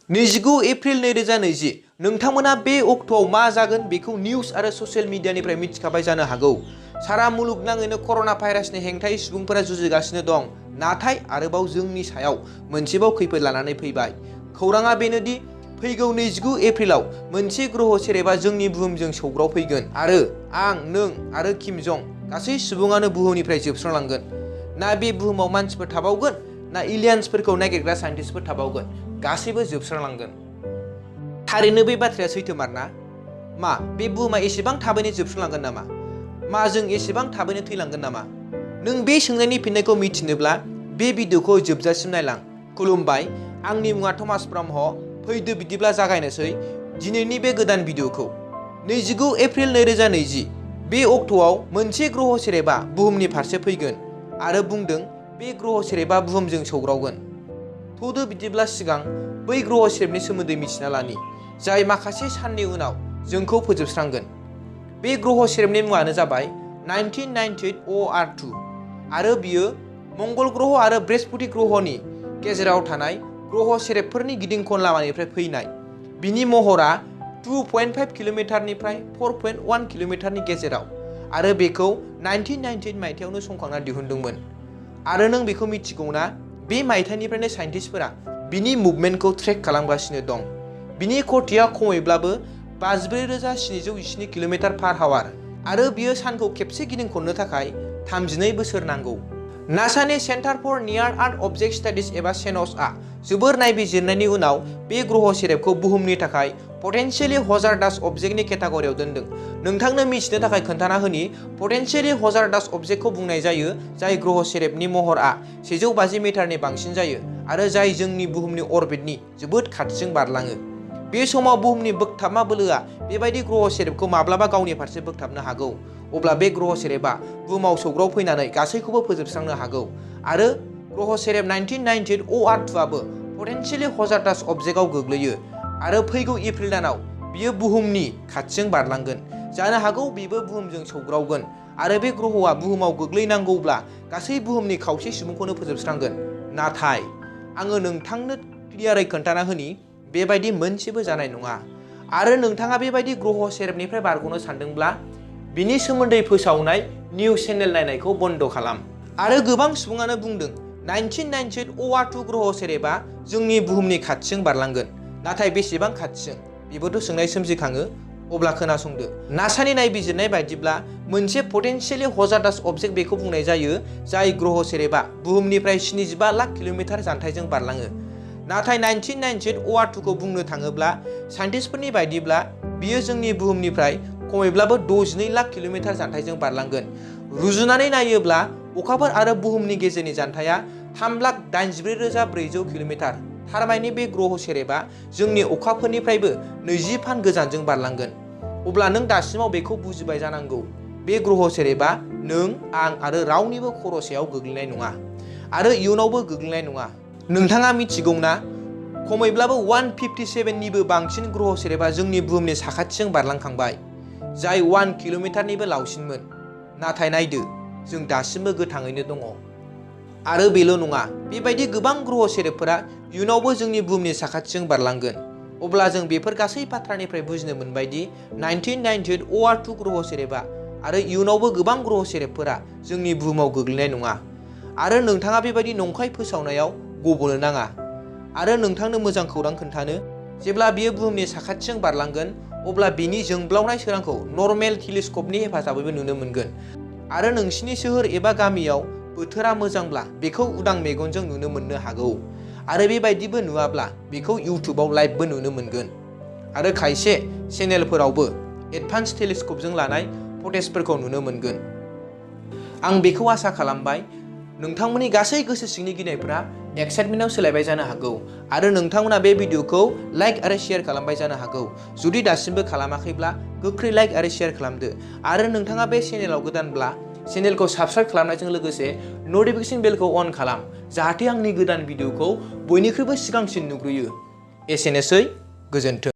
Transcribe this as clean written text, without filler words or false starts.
29 April 2020 नोंथांमोना बे अक्ट'आव मा जागोन बेखौ निउस आरो ससियेल मिडियानिफ्राय मिथिखाबाय जानो हागौ। सारा मुलुगनाङैनो कर'ना भाइरासनि हेंथायै सुबुंफोरा जुजिगासिनो दं। नाथाय आरोबाव जोंनि सायाव मोनसेबाव खैफोद लानानै फैबाय। खौराङा बेनोदि फैगौ 29 एप्रिलाव मोनसे ग्रह सेरेबा जोंनि बुहुमजों सौग्रावफैगोन आरो आं, नों आरो किम जं गासै सुबुङानो बुहुमनिफ्राय जोबस्रांलांगोन। ना बे बुहुमाव मानसिफोर थाबावगोन ना एलियेन्सफोरखौ नागिरग्रा साइन्टिस्टफोर थाबावगोन, गासैबो जोबस्रांलांगोन। थारैनो बे बाथ्राया सैथोमार ना? मा बे बुहुमा एसेबां थाबैनो जोबस्रांलांगोन नामा? मा जों एसेबां थाबैनो थैलांगोन नामा? नों बे सोंनायनि फिननायखौ मिथिनोब्ला बे भिडिअखौ जोबजासिम नायलां। खुलुमबाय, आंनि मुङा थमास ब्रह्म। फैदो बिदिब्ला जागायनोसै दिनैनि बे गोदान भिडिअखौ। 29 एप्रिल 2020 बे अक्ट'आव मोनसे ग्रह सेरेबा बुहुमनि फारसे फैगोन आरो बुंदों बे ग्रह सेरेबा बुहुमजों सौग्रावगोन। थौदो बिदिब्ला सिगां बै ग्रह सेरेबनि सोमोन्दै मिथिना लानि, जाय माखासे साननि उनाव जोंखौ फोजोबस्रांगोन। बे ग्रह सेरेबनि मुङानो जाबाय 1998 OR2 आरो बियो मंगल ग्रह आरो बृहस्पति ग्रहनि गेजेराव थानाय ग्रह सेरेबफोरनि गिदिंखन लामानिफ्राय फैनाय। बिनि महरा 2.5 किल'मिटारनिफ्राय 4.1 किल'मिटारनि गेजेराव आरो बेखौ 1998 मायथाइयावनो संखांना दिहुनदोंमोन। आरो नों बेखौ मिथिगौ ना, बे मायथाइनिफ्रायनो साइन्टिस्टफोरा बिनि मुभमेन्टखौ ट्रेक खालामगासिनो दं। बिनि खटिया खमैब्लाबो 54,717 किल'मिटार पार आवार आरो बियो सानखौ खेबसे गिदिंखननो थाखाय 32 बोसोर नांगौ। नासानि सेन्टार फर नियार आर्थ अबजेक्ट स्टाडिज एबा सेनसआ जोबोर नायबिजिरनायनि उनाव बे ग्रह सेरेबखौ बुहुमनि थाखाय पटेन्शियेलि हजार्डास अबजेक्टनि केटेगरियाव दोनदों। नोंथांनो मिथिनो थाखाय खोन्थाना होनि, पटेन्शियेलि हजार्डास अबजेक्टखौ बुंनाय जायो जाय ग्रह सेरेबनि महरआ 150 मिटारनि बांसिन जायो आरो जाय जोंनि बुहुमनि अरबिटनि जोबोद खाथिजों बारलाङो। बे समाव बुहुमनि बोगथाबमा बोलोआ बेबायदि ग्रह सेरेबखौ माब्लाबा गावनि फारसे बोगथाबनो हागौ। अब्ला बे ग्रह सेरेबा बुहुमाव सौग्रावफैनानै गासैखौबो फोजोबस्रांनो हागौ। आरो ग्रह सेरेब 1998 OR2 आबो पटेन्शियेलि हजार्डास अबजेक्टआव गोग्लैयो आरो फैगौ एप्रिल दानाव बियो बुहुमनि खाथिजों बारलांगोन। जानो हागौ बेबो बुहुमजों सौग्रावगोन आरो बे ग्रहआ बुहुमाव गोग्लैनांगौब्ला गासै बुहुमनि खावसे सुबुंखौनो फोजोबस्रांगोन। नाथाय आङो नोंथांनो क्लियारै खोन्थाना होनि, बेबायदि मोनसेबो जानाय नङा। आरो नोंथाङा बेबायदि ग्रह सेरेबनिफ्राय बारग'नो सानदोंब्ला बिनि सोमोन्दै फोसावनाय निउस चेनेल नायनायखौ बन्द' खालाम। आरो गोबां सुबुङानो बुंदों 1998 OR2 ग्रह सेरेबा जोंनि बुहुमनि खाथिजों बारलांगोन। नाथाय बेसेबां खाथिजों? बेबोथ' सोंनाय सोमजिखाङो। अब्ला खोनासंदो। नासानि नायबिजिरनाय बायदिब्ला मोनसे पटेन्शियेलि हजार्डास अबजेक्ट बेखौ बुंनाय जायो जाय ग्रह सेरेबा बुहुमनिफ्राय 75 लाख किल'मिटार जानथाइजों बारलाङो। नाथाय 1998 OR2 खौ बुंनो थाङोब्ला साइन्टिस्टफोरनि बायदिब्ला बियो जोंनि बुहुमनिफ्राय खमैब्लाबो 62 लाख किल'मिटार जानथाइजों बारलांगोन। रुजुनानै नायोब्ला अखाफोर आरो बुहुमनि गेजेरनि जानथाया 3,84,400 किल'मिटार। थारमाने बे ग्रह सेरेबा जोंनि अखाफोरनिफ्रायबो 20 फान गोजानजों बारलांगोन। अब्ला नों दासिमाव बेखौ बुजिबाय जानांगौ, बे ग्रह सेरेबा नों, आं आरो रावनिबो खर'सायाव गोग्लैनाय नङा आरो इयुनावबो गोग्लैनाय नङा। नोंथाङा मिथिगौ ना, खमैब्लाबो 157 निबो बांसिन ग्रह सेरेबा जोंनि बुहुमनि साखाथिजों बारलांखांबाय, जाय 1 किल'मिटारनिबो लावसिनमोन। नाथाय नायदो, जों दासिमबो गोथाङैनो दङ। आरो बेल' नङा, बेबायदि गोबां ग्रह सेरेबफोरा इयुनावबो जोंनि बुहुमनि साखाथिजों बारलांगोन। अब्ला जों बेफोर गासै बाथ्रानिफ्राय बुजिनो मोनबाय दि 1998 OR2 ग्रह सेरेबा आरो इयुनावबो गोबां ग्रह सेरेबफोरा जोंनि बुहुमाव गोग्लैनाय नङा। आरो नोंथाङा बेबायदि नंखाय फोसावनायाव गब'नो नाङा। आरो नोंथांनो मोजां खौरां खोन्थानो, जेब्ला बियो बुहुमनि साखाथिजों बारलांगोन अब्ला बिनि जोंब्लावनाय सोरांखौ नर्मेल टेलिस्क'पनि हेफाजाबैबो नुनो मोनगोन। आरो नोंसिनि सोहोर एबा गामियाव बोथोरा मोजांब्ला बेखौ उदां मेगनजों नुनो मोननो हागौ। आरो बेबायदिबो नुवाब्ला बेखौ इउटुबाव लाइभबो नुनो मोनगोन। आरो खायसे चेनेलफोरावबो एडभान्स टेलिस्क'पजों लानाय फुटेजफोरखौ नुनो मोनगोन। आं बेखौ आसा खालामबाय नोंथांमोननि गासै गोसो सिंनि गिनायफोरा एक्साइटमेन्टआव सोलायबाय जानो हागौ आरो नोंथांमोना बे भिडिअखौ लाइक आरो शेयार खालामबाय जानो हागौ। जुदि दासिमबो खालामाखैब्ला गोख्रै लाइक आरो शेयार खालामदो। आरो नोंथाङा बे चेनेलाव गोदानब्ला चेनेलखौ साबस्क्राइब खालामनायजों लोगोसे नटिफिकेसन बेलखौ अन खालाम, जाहाथे आंनि गोदान भिडिअखौ बयनिख्रुइबो सिगांसिन नुग्रोयो। एसेनोसै, गोजोन्थों।